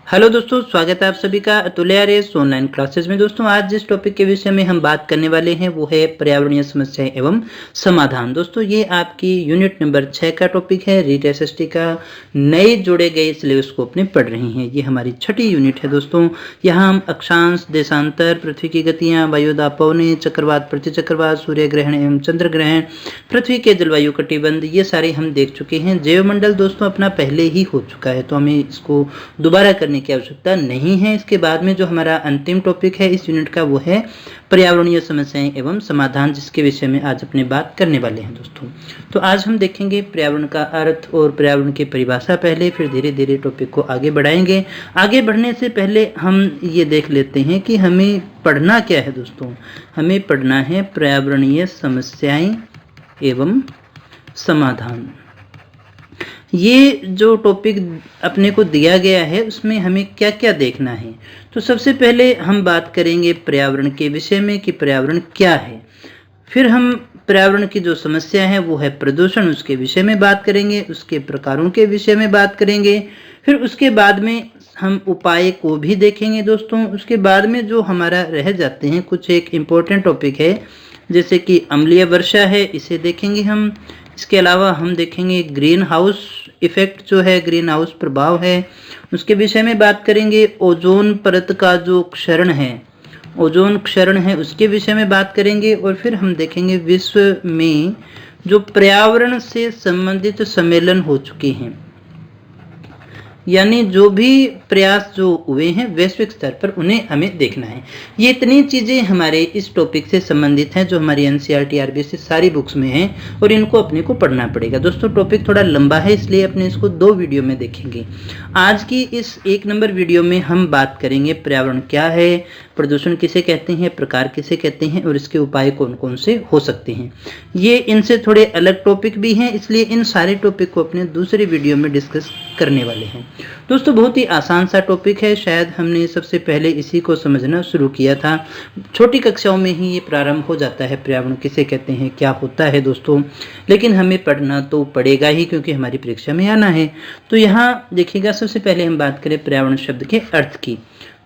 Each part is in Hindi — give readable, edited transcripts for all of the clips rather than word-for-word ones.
हेलो दोस्तों, स्वागत है आप सभी का अतुल्य आर्यस ऑनलाइन क्लासेस में। दोस्तों आज जिस टॉपिक के विषय में हम बात करने वाले हैं वो है पर्यावरणीय समस्याएं एवं समाधान। दोस्तों ये आपकी यूनिट नंबर 6 का टॉपिक है। रीट एसएसटी का नए जोड़े गए सिलेबस को अपने पढ़ रही हैं। ये हमारी छठी यूनिट है दोस्तों। यहाँ हम अक्षांश, देशांतर, पृथ्वी की गतियाँ, वायुदाब पवनें, चक्रवात, प्रतिचक्रवात, सूर्य ग्रहण एवं चंद्र ग्रहण, पृथ्वी के जलवायु कटिबंध, ये सारे हम देख चुके हैं। जैवमंडल दोस्तों अपना पहले ही हो चुका है, तो हमें इसको दोबारा करने की आवश्यकता नहीं है। इसके बाद में जो हमारा अंतिम टॉपिक है इस यूनिट का वो है पर्यावरणीय समस्याएं एवं समाधान, जिसके विषय में आज अपने बात करने वाले हैं दोस्तों। तो आज हम देखेंगे पर्यावरण का अर्थ और पर्यावरण की परिभाषा पहले, फिर धीरे धीरे टॉपिक को आगे बढ़ाएंगे। आगे बढ़ने से पहले हम ये देख लेते हैं कि हमें पढ़ना क्या है दोस्तों। हमें पढ़ना है पर्यावरणीय समस्याएं एवं समाधान। ये जो टॉपिक अपने को दिया गया है उसमें हमें क्या क्या देखना है। तो सबसे पहले हम बात करेंगे पर्यावरण के विषय में कि पर्यावरण क्या है। फिर हम पर्यावरण की जो समस्या है वो है प्रदूषण, उसके विषय में बात करेंगे। उसके प्रकारों के विषय में बात करेंगे। फिर उसके बाद में हम उपाय को भी देखेंगे दोस्तों। उसके बाद में जो हमारा रह जाते हैं कुछ एक इम्पोर्टेंट टॉपिक है, जैसे कि अम्लीय वर्षा है, इसे देखेंगे हम। इसके अलावा हम देखेंगे ग्रीन हाउस इफेक्ट जो है, ग्रीन हाउस प्रभाव है, उसके विषय में बात करेंगे। ओजोन परत का जो क्षरण है, ओजोन क्षरण है, उसके विषय में बात करेंगे। और फिर हम देखेंगे विश्व में जो पर्यावरण से संबंधित सम्मेलन हो चुके हैं, यानी जो भी प्रयास जो हुए हैं वैश्विक स्तर पर, उन्हें हमें देखना है। ये इतनी चीज़ें हमारे इस टॉपिक से संबंधित हैं जो हमारी एनसीईआरटी आरबीएससी सारी बुक्स में हैं और इनको अपने को पढ़ना पड़ेगा दोस्तों। टॉपिक थोड़ा लंबा है इसलिए अपने इसको 2 वीडियो में देखेंगे। आज की इस 1 नंबर वीडियो में हम बात करेंगे पर्यावरण क्या है, प्रदूषण किसे कहते हैं, प्रकार किसे कहते हैं और इसके उपाय कौन कौन से हो सकते हैं। ये इनसे थोड़े अलग टॉपिक भी हैं, इसलिए इन सारे टॉपिक को अपने दूसरे वीडियो में डिस्कस करने वाले हैं दोस्तों। बहुत ही आसान सा टॉपिक है, शायद हमने सबसे पहले इसी को समझना शुरू किया था। छोटी कक्षाओं में ही ये प्रारंभ हो जाता है, पर्यावरण किसे कहते हैं, क्या होता है दोस्तों। लेकिन हमें पढ़ना तो पड़ेगा ही क्योंकि हमारी परीक्षा में आना है। तो यहाँ देखिएगा, सबसे पहले हम बात करें पर्यावरण शब्द के अर्थ की।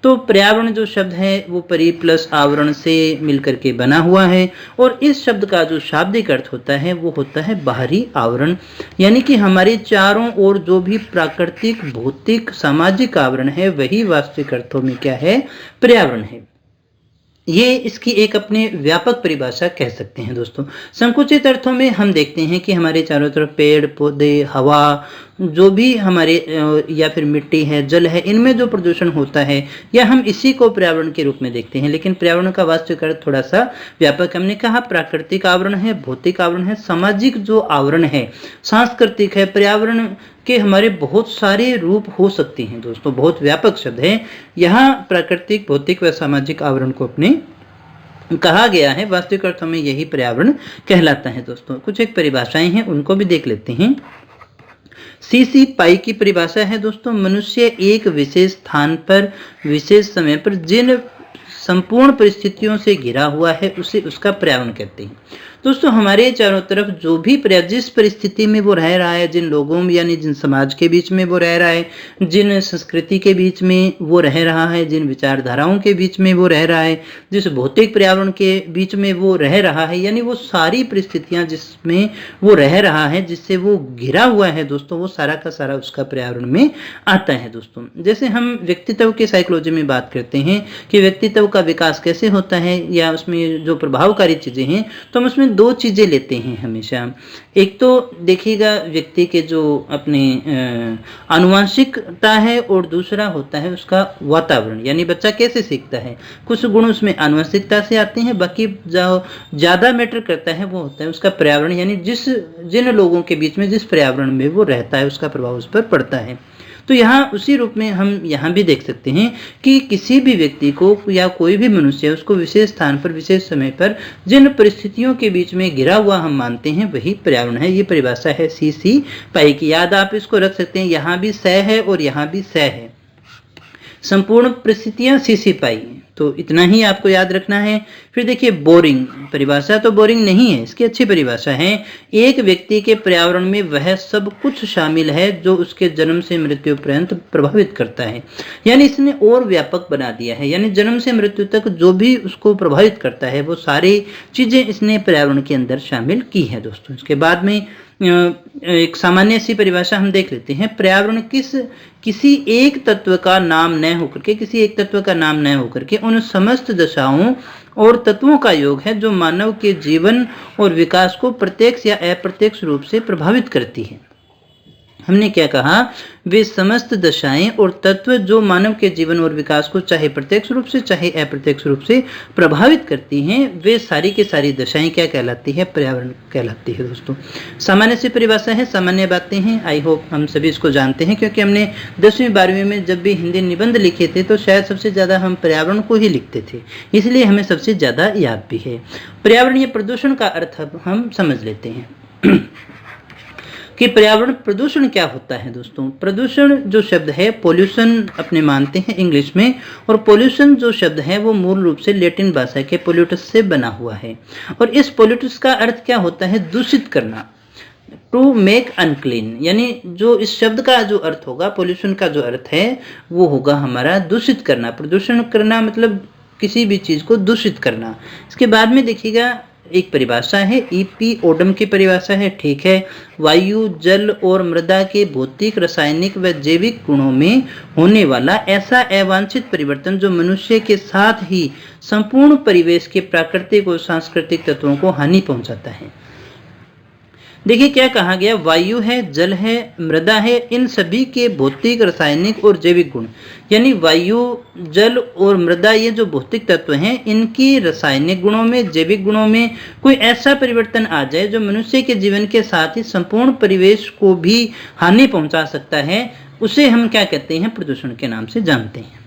तो पर्यावरण जो शब्द है वो परि प्लस आवरण से मिलकर के बना हुआ है और इस शब्द का जो शाब्दिक अर्थ होता है वो होता है बाहरी आवरण, यानी कि हमारे चारों ओर जो भी प्राकृतिक, भौतिक, सामाजिक आवरण है वही वास्तविक अर्थों में क्या है, पर्यावरण है। ये इसकी एक अपने व्यापक परिभाषा कह सकते हैं दोस्तों। संकुचित अर्थों में हम देखते हैं कि हमारे चारों तरफ पेड़ पौधे, हवा, जो भी हमारे या फिर मिट्टी है, जल है, इनमें जो प्रदूषण होता है या हम इसी को पर्यावरण के रूप में देखते हैं। लेकिन पर्यावरण का वास्तविक अर्थ थोड़ा सा व्यापक, हमने कहा प्राकृतिक आवरण है, भौतिक आवरण है, सामाजिक जो आवरण है, सांस्कृतिक है। पर्यावरण के हमारे बहुत सारे रूप हो सकते हैं दोस्तों, बहुत व्यापक शब्द है। यहाँ प्राकृतिक, भौतिक व सामाजिक आवरण को अपने कहा गया है। वास्तविक अर्थों में यही पर्यावरण कहलाता है दोस्तों। कुछ एक परिभाषाएं हैं उनको भी देख लेते हैं। सीसी पाई की परिभाषा है दोस्तों, मनुष्य एक विशेष स्थान पर विशेष समय पर जिन संपूर्ण परिस्थितियों से घिरा हुआ है उसे उसका पर्यावरण कहते हैं दोस्तों। हमारे चारों तरफ जो भी जिस परिस्थिति में वो रह रहा है, जिन लोगों में यानी जिन समाज के बीच में वो रह रहा है, जिन संस्कृति के बीच में वो रह रहा है, जिन विचारधाराओं के बीच में वो रह रहा है, जिस भौतिक पर्यावरण के बीच में वो रह रहा है, यानी वो सारी परिस्थितियां जिसमें वो रह रहा है, जिससे वो घिरा हुआ है दोस्तों, वो सारा का सारा उसका पर्यावरण में आता है दोस्तों। जैसे हम व्यक्तित्व के साइकोलॉजी में बात करते हैं कि व्यक्तित्व का विकास कैसे होता है या उसमें जो प्रभावकारी चीजें हैं, तो हम उसमें 2 चीजें लेते हैं हमेशा। एक तो देखिएगा व्यक्ति के जो अपने आनुवंशिकता है और दूसरा होता है उसका वातावरण, यानी बच्चा कैसे सीखता है। कुछ गुण उसमें आनुवंशिकता से आते हैं, बाकी जो ज्यादा मैटर करता है वो होता है उसका पर्यावरण, यानी जिन लोगों के बीच में जिस पर्यावरण में वो रहता है उसका प्रभाव उस पर पड़ता है। तो यहाँ उसी रूप में हम यहाँ भी देख सकते हैं कि किसी भी व्यक्ति को या कोई भी मनुष्य उसको विशेष स्थान पर विशेष समय पर जिन परिस्थितियों के बीच में घिरा हुआ हम मानते हैं वही पर्यावरण है। ये परिभाषा है सीसी पाई की, याद आप इसको रख सकते हैं। यहाँ भी स है और यहाँ भी स है। संपूर्ण परिस्थितियां सीसी पाई। तो इतना ही आपको याद रखना है। फिर देखिए बोरिंग, परिभाषा तो बोरिंग नहीं है, इसकी अच्छी परिभाषा है। एक व्यक्ति के पर्यावरण में वह सब कुछ शामिल है जो उसके जन्म से मृत्यु पर्यंत प्रभावित करता है। यानी इसने और व्यापक बना दिया है, यानी जन्म से मृत्यु तक जो भी उसको प्रभावित करता है वो सारी चीजें इसने पर्यावरण के अंदर शामिल की है दोस्तों। इसके बाद में एक सामान्य सी परिभाषा हम देख लेते हैं। पर्यावरण किसी एक तत्व का नाम न होकर के उन समस्त दशाओं और तत्वों का योग है जो मानव के जीवन और विकास को प्रत्यक्ष या अप्रत्यक्ष रूप से प्रभावित करती है। हमने क्या कहा, वे समस्त दशाएं और तत्व जो मानव के जीवन और विकास को चाहे प्रत्यक्ष रूप से चाहे अप्रत्यक्ष रूप से प्रभावित करती हैं, वे सारी की सारी दशाएं क्या कहलाती है, पर्यावरण कहलाती है दोस्तों। सामान्य सी परिभाषा है, सामान्य बातें हैं। आई होप हम सभी इसको जानते हैं, क्योंकि हमने 10वीं 12वीं में जब भी हिंदी निबंध लिखे थे तो शायद सबसे ज्यादा हम पर्यावरण को ही लिखते थे, इसलिए हमें सबसे ज्यादा याद भी है। पर्यावरणीय प्रदूषण का अर्थ अब हम समझ लेते हैं कि पर्यावरण प्रदूषण क्या होता है दोस्तों। प्रदूषण जो शब्द है पोल्यूशन अपने मानते हैं इंग्लिश में, और पोल्यूशन जो शब्द है वो मूल रूप से लैटिन भाषा के पोल्यूटस से बना हुआ है। और इस पोल्यूटस का अर्थ क्या होता है, दूषित करना, टू मेक अनक्लीन। यानी जो इस शब्द का जो अर्थ होगा, पोल्यूशन का जो अर्थ है वो होगा हमारा दूषित करना। प्रदूषण करना मतलब किसी भी चीज को दूषित करना। इसके बाद में देखिएगा एक परिभाषा है, ईपी ओडम की परिभाषा है, ठीक है। वायु, जल और मृदा के भौतिक, रासायनिक व जैविक गुणों में होने वाला ऐसा अवांछित परिवर्तन जो मनुष्य के साथ ही संपूर्ण परिवेश के प्राकृतिक और सांस्कृतिक तत्वों को हानि पहुंचाता है। देखिए क्या कहा गया, वायु है, जल है, मृदा है, इन सभी के भौतिक, रासायनिक और जैविक गुण, यानी वायु, जल और मृदा ये जो भौतिक तत्व हैं, इनकी रासायनिक गुणों में, जैविक गुणों में कोई ऐसा परिवर्तन आ जाए जो मनुष्य के जीवन के साथ ही संपूर्ण परिवेश को भी हानि पहुंचा सकता है, उसे हम क्या कहते हैं, प्रदूषण के नाम से जानते हैं।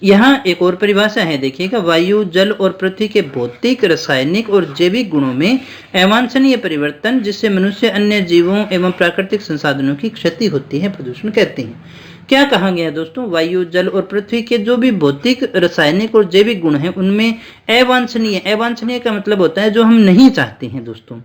यहाँ एक और परिभाषा है, देखिएगा, वायु, जल और पृथ्वी के भौतिक, रासायनिक और जैविक गुणों में अवांछनीय परिवर्तन जिससे मनुष्य, अन्य जीवों एवं प्राकृतिक संसाधनों की क्षति होती है, प्रदूषण कहते हैं। क्या कहा गया दोस्तों, वायु, जल और पृथ्वी के जो भी भौतिक, रासायनिक और जैविक गुण हैं उनमें अवांछनीय, अवांछनीय का मतलब होता है जो हम नहीं चाहते हैं दोस्तों,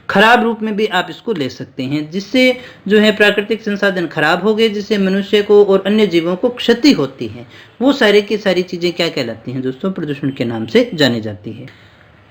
खराब रूप में भी आप इसको ले सकते हैं, जिससे जो है प्राकृतिक संसाधन खराब हो गए, जिससे मनुष्य को और अन्य जीवों को क्षति होती है, वो सारी की सारी चीजें क्या कहलाती हैं दोस्तों, प्रदूषण के नाम से जानी जाती है।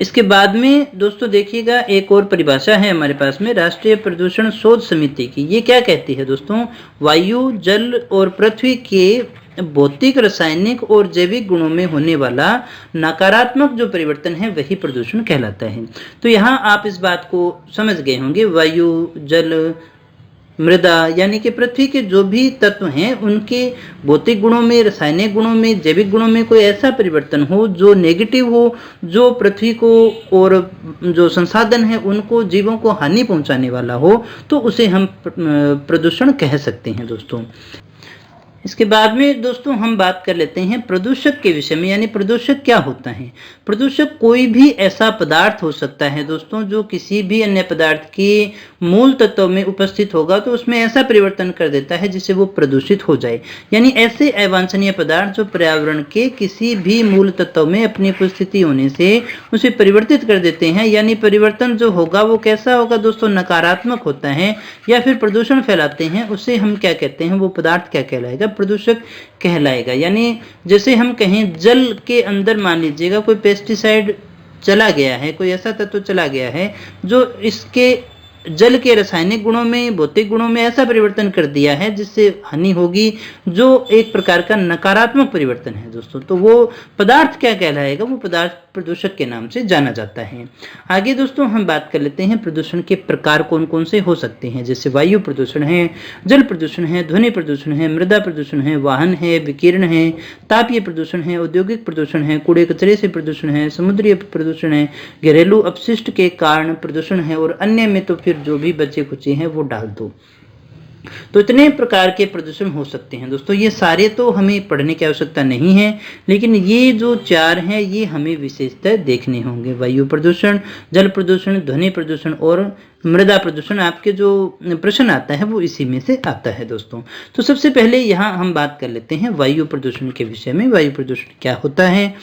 इसके बाद में दोस्तों देखिएगा एक और परिभाषा है हमारे पास में, राष्ट्रीय प्रदूषण शोध समिति की। ये क्या कहती है दोस्तों, वायु, जल और पृथ्वी के भौतिक, रासायनिक और जैविक गुणों में होने वाला नकारात्मक जो परिवर्तन है वही प्रदूषण कहलाता है। तो यहाँ आप इस बात को समझ गए होंगे, वायु, जल, मृदा यानी कि पृथ्वी के जो भी तत्व हैं उनके भौतिक गुणों में, रासायनिक गुणों में, जैविक गुणों में कोई ऐसा परिवर्तन हो जो नेगेटिव हो, जो पृथ्वी को और जो संसाधन है उनको, जीवों को हानि पहुंचाने वाला हो, तो उसे हम प्रदूषण कह सकते हैं दोस्तों। इसके बाद में दोस्तों हम बात कर लेते हैं प्रदूषक के विषय में, यानी प्रदूषक क्या होता है। प्रदूषक कोई भी ऐसा पदार्थ हो सकता है दोस्तों जो किसी भी अन्य पदार्थ के मूल तत्व में उपस्थित होगा तो उसमें ऐसा परिवर्तन कर देता है जिससे वो प्रदूषित हो जाए, यानी ऐसे अवांछनीय पदार्थ जो पर्यावरण के किसी भी मूल तत्व में अपनी उपस्थिति होने से उसे परिवर्तित कर देते हैं। यानी परिवर्तन जो होगा वो कैसा होगा दोस्तों, नकारात्मक होता है या फिर प्रदूषण फैलाते हैं, उसे हम क्या कहते हैं, वो पदार्थ क्या कहलाएगा, प्रदूषक कहलाएगा। यानी जैसे हम कहें जल के अंदर मान लीजिएगा कोई पेस्टिसाइड चला गया है, कोई ऐसा तत्व चला गया है जो इसके जल के रासायनिक गुणों में, भौतिक गुणों में ऐसा परिवर्तन कर दिया है जिससे हानि होगी, जो एक प्रकार का नकारात्मक परिवर्तन है दोस्तों, तो वो पदार्थ क्या कहलाएगा, वो पदार्थ प्रदूषक के नाम से जाना जाता है। आगे दोस्तों हम बात कर लेते हैं प्रदूषण के प्रकार कौन कौन से हो सकते हैं, जैसे वायु प्रदूषण है, जल प्रदूषण है, ध्वनि प्रदूषण है, मृदा प्रदूषण है, वाहन है, विकिरण है, तापीय प्रदूषण है, औद्योगिक प्रदूषण है, कूड़े कचरे से प्रदूषण है, समुद्रीय प्रदूषण है, घरेलू अपशिष्ट के कारण प्रदूषण है, और अन्य में तो फिर जो भी बचे खुचे हैं वो डाल दो। तो इतने प्रकार के प्रदूषण हो सकते हैं दोस्तों। ये सारे तो हमें पढ़ने की आवश्यकता नहीं है, लेकिन ये जो 4 हैं ये हमें विशेषतः देखने होंगे। वायु प्रदूषण, जल प्रदूषण, ध्वनि प्रदूषण और मृदा प्रदूषण। आपके जो प्रश्न आता है वो इसी में से आता है दोस्तों। तो सबसे पहले यहाँ हम बात कर लेते हैं वायु प्रदूषण के विषय में। वायु प्रदूषण क्या होता है,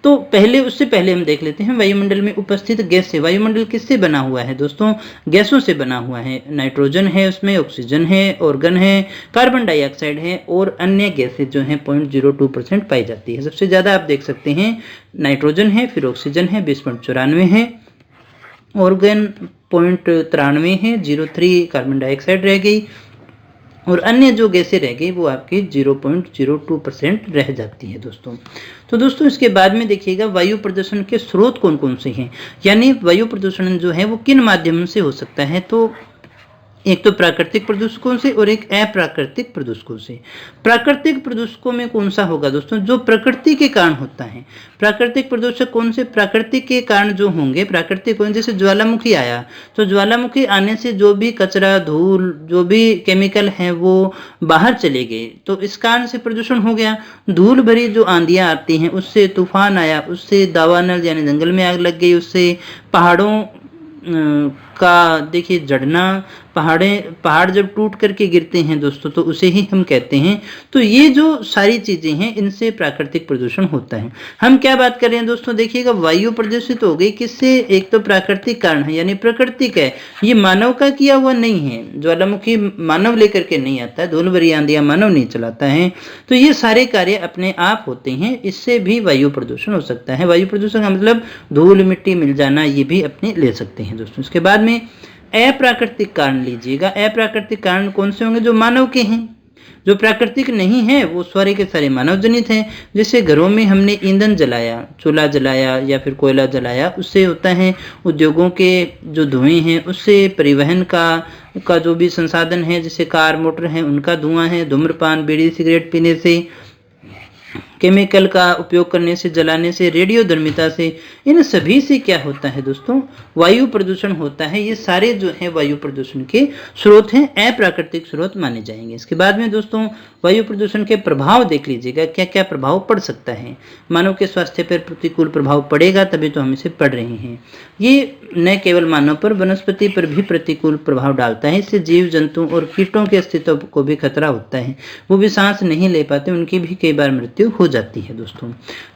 तो उससे पहले हम देख लेते हैं वायुमंडल में उपस्थित गैस से। वायुमंडल किससे बना हुआ है दोस्तों? गैसों से बना हुआ है। नाइट्रोजन है, उसमें ऑक्सीजन है, ऑर्गन है, कार्बन डाइऑक्साइड है और अन्य गैसें जो हैं 0.02% पाई जाती है। सबसे ज़्यादा आप देख सकते हैं नाइट्रोजन है, फिर ऑक्सीजन है 20.94 है, ऑर्गन 0.93 है, 0.3 कार्बन डाइऑक्साइड रह गई और अन्य जो गैसें रह गई वो आपकी 0.02% रह जाती है दोस्तों। तो दोस्तों इसके बाद में देखिएगा वायु प्रदूषण के स्रोत कौन कौन से हैं, यानी वायु प्रदूषण जो है वो किन माध्यमों से हो सकता है। तो एक तो प्राकृतिक प्रदूषकों से और एक अप्राकृतिक प्रदूषकों से। प्राकृतिक प्रदूषकों में कौन सा होगा दोस्तों? जो प्रकृति के कारण होता है। प्राकृतिक प्रदूषक कौन से? प्राकृतिक के कारण जो होंगे, प्राकृतिक होंगे, जैसे ज्वालामुखी आया तो ज्वालामुखी आने से जो भी कचरा, धूल, जो भी केमिकल है वो बाहर चले गए, तो इस कारण से प्रदूषण हो गया। धूल भरी जो आंधियां आती हैं, उससे तूफान आया, उससे दावानल यानी जंगल में आग लग गई, उससे पहाड़ों का देखिए जड़ना, पहाड़ जब टूट करके गिरते हैं दोस्तों तो उसे ही हम कहते हैं। तो ये जो सारी चीजें हैं इनसे प्राकृतिक प्रदूषण होता है। हम क्या बात कर रहे हैं दोस्तों? देखिएगा वायु प्रदूषित हो गई किससे? एक तो प्राकृतिक कारण है यानी प्राकृतिक है, ये मानव का किया हुआ नहीं है। ज्वालामुखी मानव लेकर के नहीं आता है, धूल भरी आंधियां मानव नहीं चलाता है। तो ये सारे कार्य अपने आप होते हैं, इससे भी वायु प्रदूषण हो सकता है। वायु प्रदूषण का मतलब धूल मिट्टी मिल जाना, ये भी अपने ले सकते हैं दोस्तों। इसके बाद में अप्राकृतिक कारण लीजिएगा। अप्राकृतिक कारण कौन से होंगे? जो मानव के हैं। जो प्राकृतिक नहीं है वो सारे के सारे मानव जनित हैं। जैसे घरों में हमने ईंधन जलाया, चूल्हा जलाया या फिर कोयला जलाया, उससे होता है। उद्योगों के जो धुएं हैं उससे, परिवहन का जो भी संसाधन है जैसे कार मोटर हैं उनका धुआं है, धूम्रपान बीड़ी सिगरेट पीने से, केमिकल का उपयोग करने से, जलाने से, रेडियोधर्मिता से, इन सभी से क्या होता है दोस्तों? वायु प्रदूषण होता है। ये सारे जो है वायु प्रदूषण के स्रोत हैं, अप्राकृतिक स्रोत माने जाएंगे। इसके बाद में दोस्तों वायु प्रदूषण के प्रभाव देख लीजिएगा, क्या क्या प्रभाव पड़ सकता है। मानव के स्वास्थ्य पर प्रतिकूल प्रभाव पड़ेगा, तभी तो हम इसे पढ़ रहे हैं। ये न केवल मानव पर, वनस्पति पर भी प्रतिकूल प्रभाव डालता है। इससे जीव जंतु और कीटों के अस्तित्व को भी खतरा होता है। वो भी सांस नहीं ले पाते, उनकी भी कई बार मृत्यु हो जाती है दोस्तों।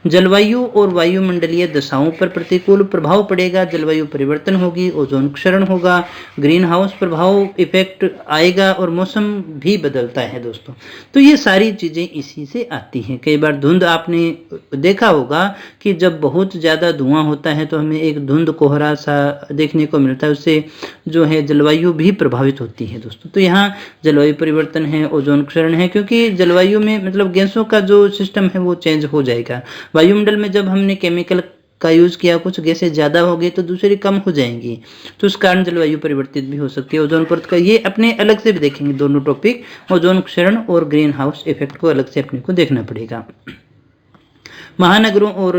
जलवायु और वायुमंडलीय दशाओं पर प्रतिकूल प्रभाव पड़ेगा। जलवायु परिवर्तन होगी, ओजोन क्षरण होगा, ग्रीन हाउस प्रभाव इफेक्ट आएगा और मौसम भी बदलता है दोस्तों। तो ये सारी चीजें इसी से आती हैं। कई बार धुंध, आपने देखा होगा कि जब बहुत ज्यादा धुआं होता है तो हमें एक धुंध कोहरा सा देखने को मिलता है, उससे जो है जलवायु भी प्रभावित होती है दोस्तों। तो यहाँ जलवायु परिवर्तन है, ओजोन क्षरण है, क्योंकि जलवायु में मतलब गैसों का जो सिस्टम है वो चेंज हो जाएगा। वायुमंडल में जब हमने केमिकल का यूज किया, कुछ गैसें ज्यादा हो गई तो दूसरी कम हो जाएंगी, तो इस कारण जलवायु परिवर्तित भी हो सकती है। ओजोन परत का ये अपने अलग से भी देखेंगे दोनों टॉपिक, ओजोन क्षरण और ग्रीन हाउस इफेक्ट को अलग से अपने को देखना पड़ेगा। महानगरों और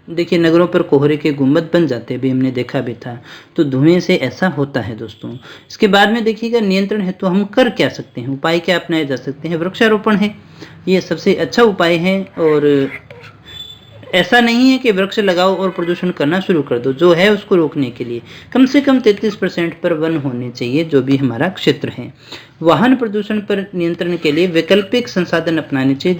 देखिए नगरों पर कोहरे के गुंबद बन जाते भी हमने देखा भी था, तो धुएं से ऐसा होता है दोस्तों। इसके बाद में देखिएगा नियंत्रण है तो हम कर क्या सकते हैं, उपाय क्या अपनाए जा सकते हैं। वृक्षारोपण है, ये सबसे अच्छा उपाय है। और ऐसा नहीं है कि वृक्ष लगाओ और प्रदूषण करना शुरू कर दो, जो है उसको रोकने के लिए कम से कम 33% पर वन होने चाहिए जो भी हमारा क्षेत्र है। वाहन प्रदूषण पर नियंत्रण के लिए वैकल्पिक संसाधन अपनाने चाहिए,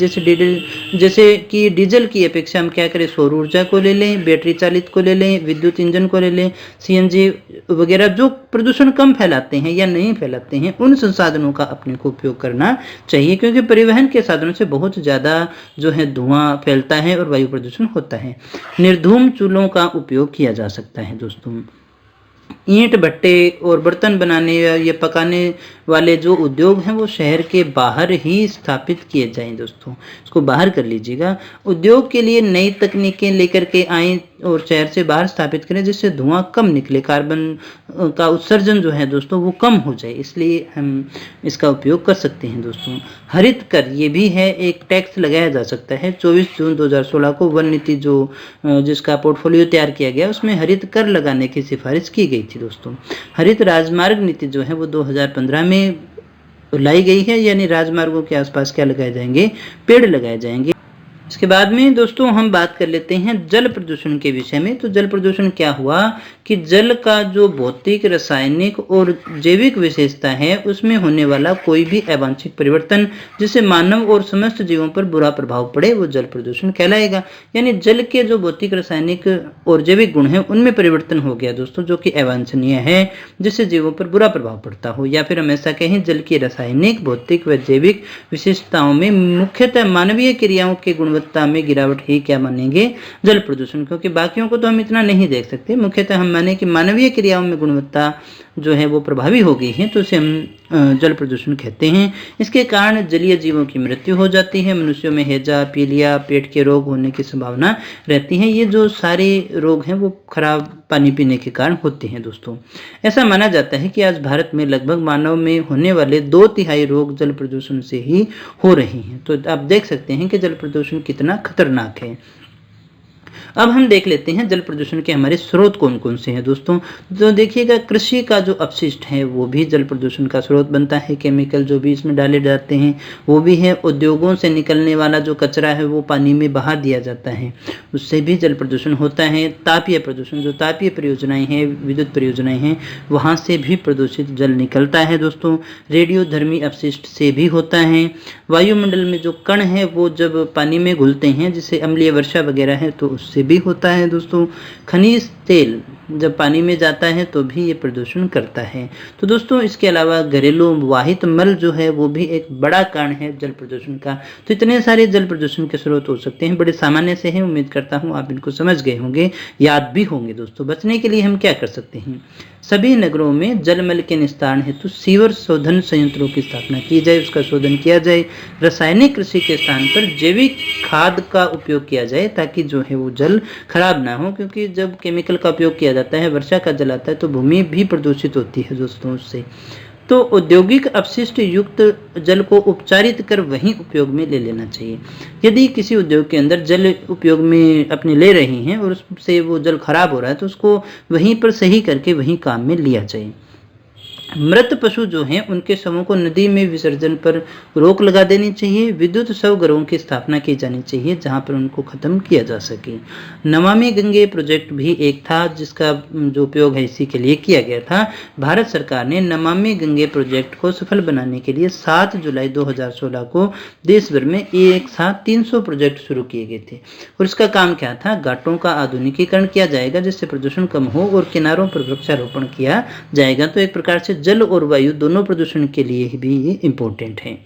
जैसे कि डीजल की अपेक्षा हम क्या करें, सौर ऊर्जा को ले लें, बैटरी चालित को ले लें, विद्युत इंजन को ले लें, सीएनजी वगैरह जो प्रदूषण कम फैलाते हैं या नहीं फैलाते हैं, उन संसाधनों का अपने को उपयोग करना चाहिए। क्योंकि परिवहन के साधनों से बहुत ज़्यादा जो है धुआं फैलता है और वायु प्रदूषण होता है। निर्धूम चूल्हों का उपयोग किया जा सकता है दोस्तों। ईंट भट्टे और बर्तन बनाने या पकाने वाले जो उद्योग हैं वो शहर के बाहर ही स्थापित किए जाएं दोस्तों, इसको बाहर कर लीजिएगा। उद्योग के लिए नई तकनीकें लेकर के आएं और शहर से बाहर स्थापित करें, जिससे धुआं कम निकले, कार्बन का उत्सर्जन जो है दोस्तों वो कम हो जाए, इसलिए हम इसका उपयोग कर सकते हैं दोस्तों। हरित कर ये भी है, एक टैक्स लगाया जा सकता है। 24 जून 2016 को वन नीति जो जिसका पोर्टफोलियो तैयार किया गया उसमें हरित कर लगाने की सिफारिश की गई थी दोस्तों। हरित राजमार्ग नीति जो है वो 2015 में लाई गई है, यानी राजमार्गों के आसपास क्या लगाए जाएंगे, पेड़ लगाए जाएंगे। इसके बाद में दोस्तों हम बात कर लेते हैं जल प्रदूषण के विषय में। तो जल प्रदूषण क्या हुआ कि जल का जो भौतिक, रासायनिक और जैविक विशेषता है उसमें होने वाला कोई भी अवांछित परिवर्तन जिससे मानव और समस्त जीवों पर बुरा प्रभाव पड़े वो जल प्रदूषण कहलाएगा। यानी जल के जो भौतिक, रासायनिक और जैविक गुण हैं उनमें परिवर्तन हो गया दोस्तों, जो कि अवांछनीय है, जिससे जीवों पर बुरा प्रभाव पड़ता हो। या फिर हम ऐसा कहें, जल की रासायनिक, भौतिक व जैविक विशेषताओं में मुख्यतः मानवीय क्रियाओं के गुणवत्ता में गिरावट ही क्या मानेंगे, जल प्रदूषण। क्योंकि बाकियों को तो हम इतना नहीं देख सकते, मुख्यतः हम माने कि मानवीय क्रियाओं में गुणवत्ता जो है वो प्रभावी हो गई है, तो उसे हम जल प्रदूषण कहते हैं। इसके कारण जलीय जीवों की मृत्यु हो जाती है, मनुष्यों में हैजा, पीलिया, पेट के रोग होने की संभावना रहती है। ये जो सारे रोग हैं वो खराब पानी पीने के कारण होते हैं दोस्तों। ऐसा माना जाता है कि आज भारत में लगभग मानव में होने वाले 2/3 रोग जल प्रदूषण से ही हो रहे हैं। तो आप देख सकते हैं कि जल प्रदूषण कितना खतरनाक है। अब हम देख लेते हैं जल प्रदूषण के हमारे स्रोत कौन कौन से हैं दोस्तों। तो देखिएगा, कृषि का जो अपशिष्ट है वो भी जल प्रदूषण का स्रोत बनता है। केमिकल जो भी इसमें डाले जाते हैं वो भी है। उद्योगों से निकलने वाला जो कचरा है वो पानी में बहा दिया जाता है, उससे भी जल प्रदूषण होता है। तापीय प्रदूषण, जो तापीय परियोजनाएं हैं, विद्युत परियोजनाएं हैं, वहाँ से भी प्रदूषित जल निकलता है दोस्तों। रेडियोधर्मी अपशिष्ट से भी होता है। वायुमंडल में जो कण है वो जब पानी में घुलते हैं, जिससे अम्लीय वर्षा वगैरह है, तो उससे भी होता है दोस्तों। खनिज तेल जब पानी में जाता है तो भी ये प्रदूषण करता है। तो दोस्तों इसके अलावा घरेलू वाहित मल जो है वो भी एक बड़ा कारण है जल प्रदूषण का। तो इतने सारे जल प्रदूषण के स्रोत हो सकते हैं, बड़े सामान्य से हैं। उम्मीद करता हूँ आप इनको समझ गए होंगे, याद भी होंगे दोस्तों। बचने के लिए हम क्या कर सकते हैं, सभी नगरों में जलमल के निस्तारण हेतु सीवर शोधन संयंत्रों की स्थापना की जाए, उसका शोधन किया जाए। रासायनिक कृषि के स्थान पर जैविक खाद का उपयोग किया जाए, ताकि जो है वो जल खराब ना हो। क्योंकि जब केमिकल का उपयोग किया जाता है, वर्षा का जल आता है, तो भूमि भी प्रदूषित होती है दोस्तों उससे। तो औद्योगिक अपशिष्ट युक्त जल को उपचारित कर वहीं उपयोग में ले लेना चाहिए। यदि किसी उद्योग के अंदर जल उपयोग में अपने ले रहे हैं और उससे वो जल खराब हो रहा है, तो उसको वहीं पर सही करके वहीं काम में लिया जाए। मृत पशु जो हैं उनके शवों को नदी में विसर्जन पर रोक लगा देनी चाहिए। विद्युत शव गृहों की स्थापना की जानी चाहिए जहां पर उनको खत्म किया जा सके। नमामि गंगे प्रोजेक्ट भी एक था जिसका जो उपयोग है इसी के लिए किया गया था। भारत सरकार ने नमामि गंगे प्रोजेक्ट को सफल बनाने के लिए 7 जुलाई 2016 को देश भर में एक साथ 300 प्रोजेक्ट शुरू किए गए थे। और इसका काम क्या था, घाटों का आधुनिकीकरण किया जाएगा जिससे प्रदूषण कम हो, और किनारों पर वृक्षारोपण किया जाएगा। तो एक प्रकार से जल और वायु दोनों प्रदूषण के लिए भी ये इम्पोर्टेंट है।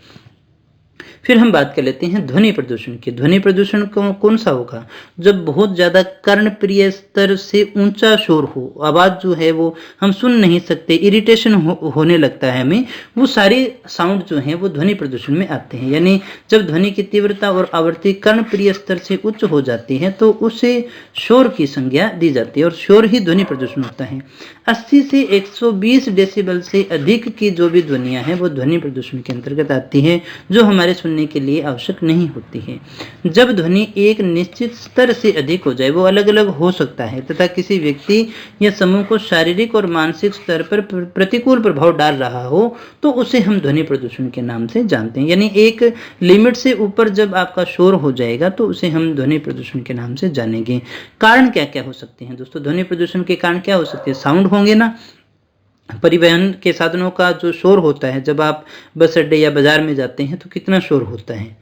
फिर हम बात कर लेते हैं ध्वनि प्रदूषण की। ध्वनि प्रदूषण कौन सा होगा, जब बहुत ज्यादा कर्णप्रिय स्तर से ऊंचा शोर हो, आवाज जो है वो हम सुन नहीं सकते, इरिटेशन होने लगता है हमें, वो सारे साउंड जो हैं वो ध्वनि प्रदूषण में आते हैं। यानी जब ध्वनि की तीव्रता और आवृत्ति कर्णप्रिय स्तर से उच्च हो जाती है तो उसे शोर की संज्ञा दी जाती है, और शोर ही ध्वनि प्रदूषण होता है। 80 से 120 डेसिबल से अधिक की जो भी ध्वनियां हैं वो ध्वनि प्रदूषण के अंतर्गत आती है, जो हमारे सुनने के लिए आवश्यक नहीं होती है। जब ध्वनि एक निश्चित स्तर से अधिक हो जाए, वो अलग अलग हो सकता है तथा किसी व्यक्ति या समूह को शारीरिक और मानसिक स्तर पर प्रतिकूल प्रभाव डाल रहा हो, तो उसे हम ध्वनि प्रदूषण के नाम से जानते हैं। यानी एक लिमिट से ऊपर जब आपका शोर हो जाएगा तो उसे हम ध्वनि प्रदूषण के नाम से जानेंगे। कारण क्या क्या हो सकते हैं दोस्तों, ध्वनि प्रदूषण के कारण क्या हो सकते हैं, साउंड होंगे ना, परिवहन के साधनों का जो शोर होता है, जब आप बस अड्डे या बाजार में जाते हैं तो कितना शोर होता है।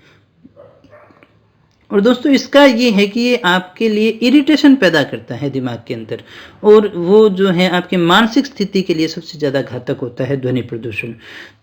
और दोस्तों इसका ये है कि ये आपके लिए इरिटेशन पैदा करता है दिमाग के अंदर, और वो जो है आपकी मानसिक स्थिति के लिए सबसे ज़्यादा घातक होता है ध्वनि प्रदूषण।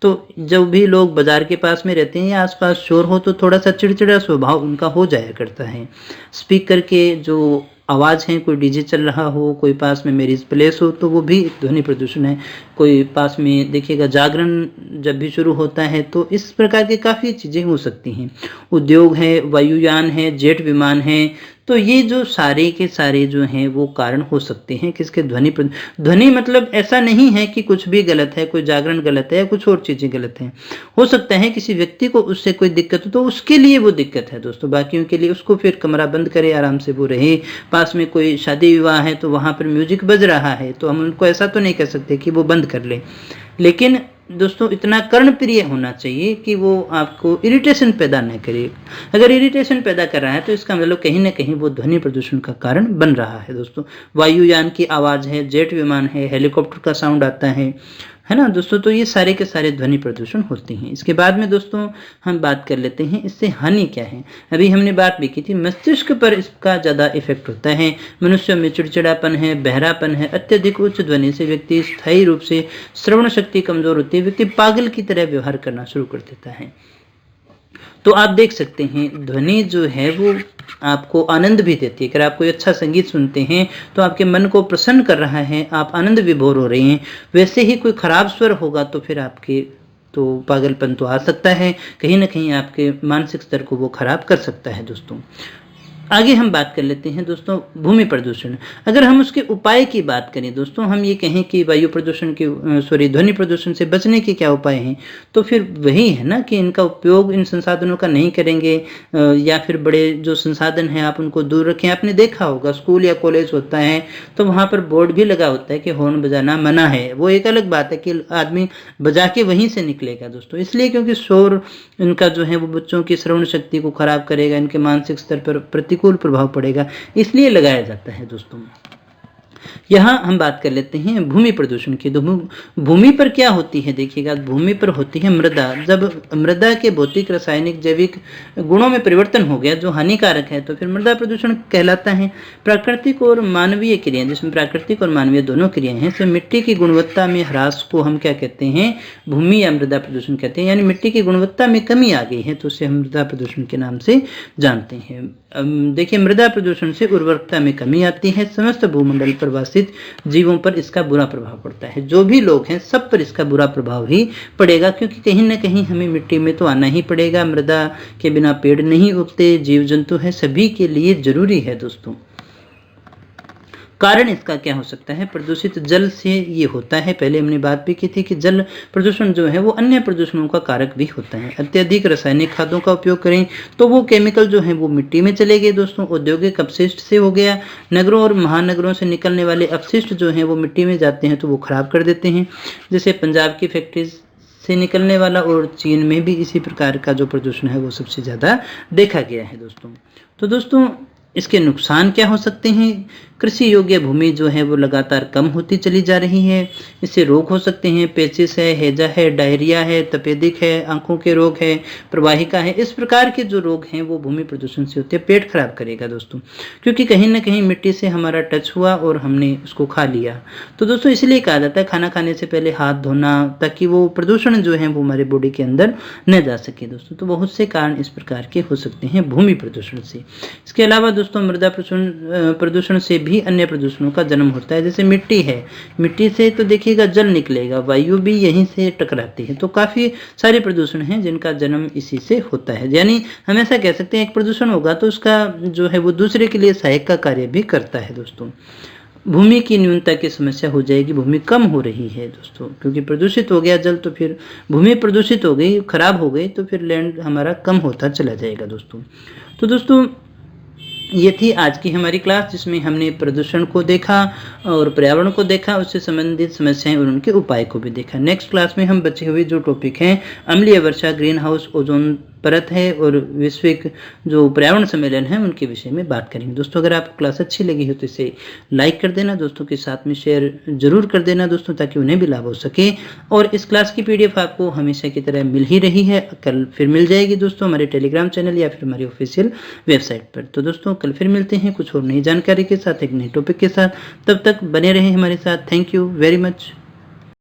तो जब भी लोग बाजार के पास में रहते हैं या आसपास शोर हो तो थोड़ा सा चिड़चिड़ा स्वभाव उनका हो जाया करता है। स्पीकर के जो आवाज़ है, कोई डीजे चल रहा हो, कोई पास में मैरिज प्लेस हो, तो वो भी ध्वनि प्रदूषण है। कोई पास में देखिएगा जागरण जब भी शुरू होता है, तो इस प्रकार की काफ़ी चीज़ें हो सकती हैं। उद्योग है, वायुयान है, जेट विमान है, तो ये जो सारे के सारे जो हैं वो कारण हो सकते हैं किसके, ध्वनि मतलब ऐसा नहीं है कि कुछ भी गलत है, कोई जागरण गलत है या कुछ और चीज़ें गलत हैं। हो सकता है किसी व्यक्ति को उससे कोई दिक्कत हो तो उसके लिए वो दिक्कत है दोस्तों, बाकियों के लिए उसको फिर कमरा बंद करे, आराम से वो रहे। पास में कोई शादी विवाह है तो वहाँ पर म्यूजिक बज रहा है, तो हम उनको ऐसा तो नहीं कह सकते कि वो बंद कर ले, लेकिन दोस्तों इतना कर्णप्रिय होना चाहिए कि वो आपको इरिटेशन पैदा न करे। अगर इरिटेशन पैदा कर रहा है तो इसका मतलब कहीं ना कहीं वो ध्वनि प्रदूषण का कारण बन रहा है दोस्तों। वायुयान की आवाज़ है, जेट विमान है, हेलीकॉप्टर का साउंड आता है ना दोस्तों, तो ये सारे के सारे ध्वनि प्रदूषण होते हैं। इसके बाद में दोस्तों हम बात कर लेते हैं इससे हानि क्या है। अभी हमने बात भी की थी, मस्तिष्क पर इसका ज़्यादा इफेक्ट होता है। मनुष्य में चिड़चिड़ापन है, बहरापन है, अत्यधिक उच्च ध्वनि से व्यक्ति स्थायी रूप से श्रवण शक्ति कमजोर होती है, व्यक्ति पागल की तरह व्यवहार करना शुरू कर देता है। तो आप देख सकते हैं ध्वनि जो है वो आपको आनंद भी देती है। अगर आप कोई अच्छा संगीत सुनते हैं तो आपके मन को प्रसन्न कर रहा है, आप आनंद विभोर हो रहे हैं। वैसे ही कोई खराब स्वर होगा तो फिर आपके तो पागलपन तो आ सकता है, कहीं ना कहीं आपके मानसिक स्तर को वो खराब कर सकता है दोस्तों। आगे हम बात कर लेते हैं दोस्तों भूमि प्रदूषण। अगर हम उसके उपाय की बात करें दोस्तों, हम ये कहें कि वायु प्रदूषण की ध्वनि प्रदूषण से बचने के क्या उपाय हैं, तो फिर वही है ना कि इनका उपयोग इन संसाधनों का नहीं करेंगे, या फिर बड़े जो संसाधन हैं आप उनको दूर रखें। आपने देखा होगा स्कूल या कॉलेज होता है तो वहाँ पर बोर्ड भी लगा होता है कि हॉर्न बजाना मना है। वो एक अलग बात है कि आदमी बजा के वहीं से निकलेगा दोस्तों, इसलिए क्योंकि शोर इनका जो है वो बच्चों की श्रवण शक्ति को खराब करेगा, इनके मानसिक स्तर पर प्रतिकूल प्रभाव पड़ेगा, इसलिए लगाया जाता है दोस्तों। यहाँ हम बात कर लेते हैं भूमि प्रदूषण की। तो भूमि पर क्या होती है देखिएगा, भूमि पर होती है मृदा। जब मृदा के भौतिक, रासायनिक, जैविक गुणों में परिवर्तन हो गया जो हानिकारक है तो फिर मृदा प्रदूषण कहलाता है। प्राकृतिक और मानवीय क्रियाएं, जिसमें प्राकृतिक और मानवीय दोनों क्रियाएं हैं, तो मिट्टी की गुणवत्ता में ह्रास को हम क्या कहते हैं, भूमि या मृदा प्रदूषण कहते हैं। यानी मिट्टी की गुणवत्ता में कमी आ गई है तो उसे हम मृदा प्रदूषण के नाम से जानते हैं। देखिए मृदा प्रदूषण से उर्वरकता में कमी आती है, समस्त भूमंडल पर वासित जीवों पर इसका बुरा प्रभाव पड़ता है। जो भी लोग हैं सब पर इसका बुरा प्रभाव ही पड़ेगा, क्योंकि कहीं ना कहीं हमें मिट्टी में तो आना ही पड़ेगा। मृदा के बिना पेड़ नहीं उगते, जीव जंतु है, सभी के लिए जरूरी है दोस्तों। कारण इसका क्या हो सकता है, प्रदूषित जल से ये होता है। पहले हमने बात भी की थी कि जल प्रदूषण जो है वो अन्य प्रदूषणों का कारक भी होता है। अत्यधिक रासायनिक खादों का उपयोग करें तो वो केमिकल जो है वो मिट्टी में चले गए दोस्तों। औद्योगिक अपशिष्ट से हो गया, नगरों और महानगरों से निकलने वाले अपशिष्ट जो हैं वो मिट्टी में जाते हैं तो वो खराब कर देते हैं। जैसे पंजाब की फैक्ट्रीज से निकलने वाला, और चीन में भी इसी प्रकार का जो प्रदूषण है वो सबसे ज़्यादा देखा गया है दोस्तों। तो दोस्तों इसके नुकसान क्या हो सकते हैं, कृषि योग्य भूमि जो है वो लगातार कम होती चली जा रही है। इससे रोग हो सकते हैं, पेचिस है, हैजा है, डायरिया है, तपेदिक है, आंखों के रोग है, प्रवाहिका है। इस प्रकार के जो रोग हैं वो भूमि प्रदूषण से होते हैं। पेट खराब करेगा दोस्तों, क्योंकि कहीं ना कहीं मिट्टी से हमारा टच हुआ और हमने उसको खा लिया। तो दोस्तों इसलिए कहा जाता है खाना खाने से पहले हाथ धोना, ताकि वो प्रदूषण जो है वो हमारे बॉडी के अंदर न जा सके दोस्तों। तो बहुत से कारण इस प्रकार के हो सकते हैं भूमि प्रदूषण से। इसके अलावा दोस्तों मृदा प्रदूषण से भी अन्य प्रदूषणों का जन्म होता है। जैसे मिट्टी है, मिट्टी से तो देखिएगा जल निकलेगा, वायु भी यहीं से टकराती है। तो काफ़ी सारे प्रदूषण हैं जिनका जन्म इसी से होता है। यानी हम ऐसा कह सकते हैं एक प्रदूषण होगा तो उसका जो है वो दूसरे के लिए सहायक का कार्य भी करता है दोस्तों। भूमि की न्यूनता की समस्या हो जाएगी, भूमि कम हो रही है दोस्तों, क्योंकि प्रदूषित हो गया जल तो फिर भूमि प्रदूषित हो गई, खराब हो गई, तो फिर लैंड हमारा कम होता चला जाएगा दोस्तों। तो दोस्तों ये थी आज की हमारी क्लास, जिसमें हमने प्रदूषण को देखा और पर्यावरण को देखा, उससे संबंधित समस्याएं और उनके उपाय को भी देखा। नेक्स्ट क्लास में हम बचे हुए जो टॉपिक हैं अम्लीय वर्षा, ग्रीन हाउस, ओजोन परत है और वैश्विक जो पर्यावरण सम्मेलन है उनके विषय में बात करेंगे। दोस्तों अगर आपको क्लास अच्छी लगी हो तो इसे लाइक कर देना, दोस्तों के साथ में शेयर जरूर कर देना दोस्तों, ताकि उन्हें भी लाभ हो सके। और इस क्लास की PDF आपको हमेशा की तरह मिल ही रही है, कल फिर मिल जाएगी दोस्तों हमारे टेलीग्राम चैनल या फिर हमारी ऑफिशियल वेबसाइट पर। तो दोस्तों कल फिर मिलते हैं कुछ और नई जानकारी के साथ, एक नए टॉपिक के साथ। तब तक बने रहें हमारे साथ। Thank you very much.